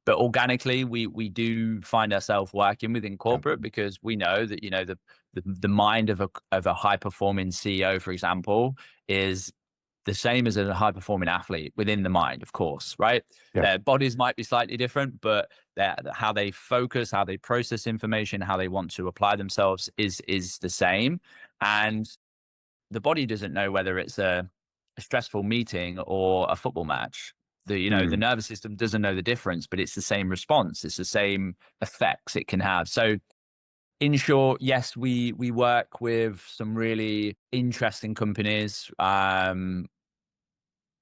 But organically, we do find ourselves working within Yeah. corporate because we know that, the mind of a high performing CEO, for example, is the same as a high performing athlete within the mind, of course, right? Yeah. Their bodies might be slightly different, but how they focus, how they process information, how they want to apply themselves is the same. And the body doesn't know whether it's a stressful meeting or a football match. The Mm. nervous system doesn't know the difference, but it's the same response. It's the same effects it can have. So in short, yes, we work with some really interesting companies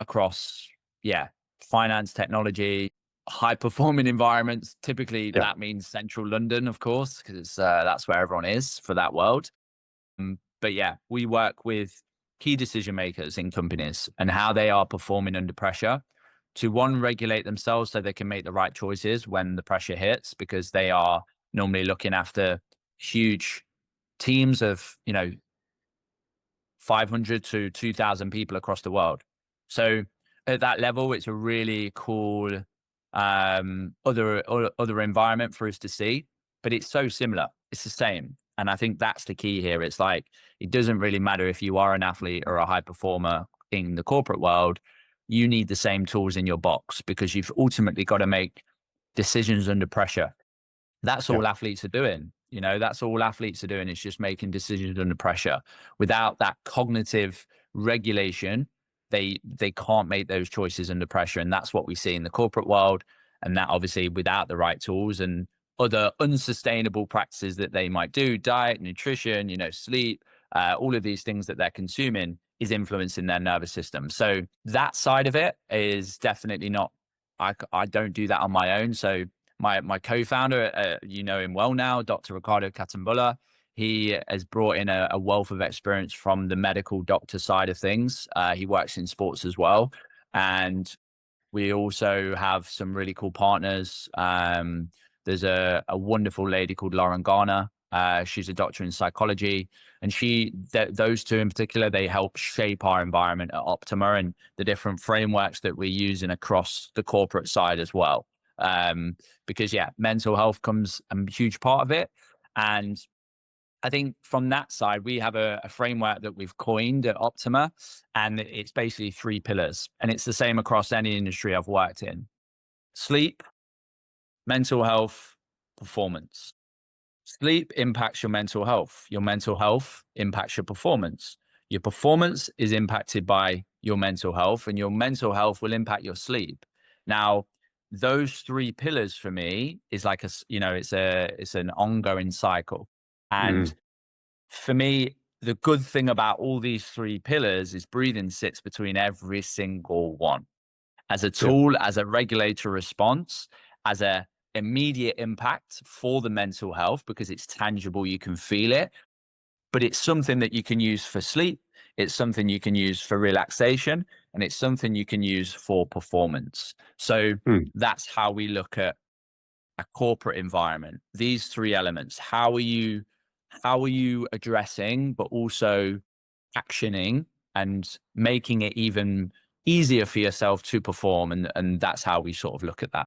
across, yeah, finance, technology, high performing environments. Typically, Yeah. that means central London, of course, because that's where everyone is for that world. But yeah, we work with key decision makers in companies and how they are performing under pressure to one, regulate themselves so they can make the right choices when the pressure hits, because they are normally looking after huge teams of, 500 to 2,000 people across the world. So at that level, it's a really cool other environment for us to see, but it's so similar. It's the same. And I think that's the key here. It's like, it doesn't really matter if you are an athlete or a high performer in the corporate world, you need the same tools in your box because you've ultimately got to make decisions under pressure. That's Yeah. all athletes are doing. That's all athletes are doing. It's just making decisions under pressure. Without that cognitive regulation, they can't make those choices under pressure. And that's what we see in the corporate world. And that obviously without the right tools and other unsustainable practices that they might do, diet, nutrition, sleep, all of these things that they're consuming is influencing their nervous system. So that side of it is definitely not, I don't do that on my own. So my co-founder, you know him well now, Dr. Ricardo Catambulla. He has brought in a wealth of experience from the medical doctor side of things. He works in sports as well. And we also have some really cool partners. There's a wonderful lady called Lauren Garner. She's a doctor in psychology, and those two in particular, they help shape our environment at Optima and the different frameworks that we're using across the corporate side as well. Because yeah, mental health comes a huge part of it. And I think from that side, we have a framework that we've coined at Optima, and it's basically 3 pillars. And it's the same across any industry I've worked in: sleep, mental health, performance. Sleep impacts your mental health. Your mental health impacts your performance. Your performance is impacted by your mental health, and your mental health will impact your sleep. Now, those 3 pillars for me is like it's an ongoing cycle. And Mm. for me, the good thing about all these 3 pillars is breathing sits between every single one as a Yeah. tool, as a regulator response, as a immediate impact for the mental health because it's tangible, you can feel it, but it's something that you can use for sleep, it's something you can use for relaxation, and it's something you can use for performance. So Mm. that's how we look at a corporate environment. These 3 elements: how are you addressing but also actioning and making it even easier for yourself to perform, and that's how we sort of look at that.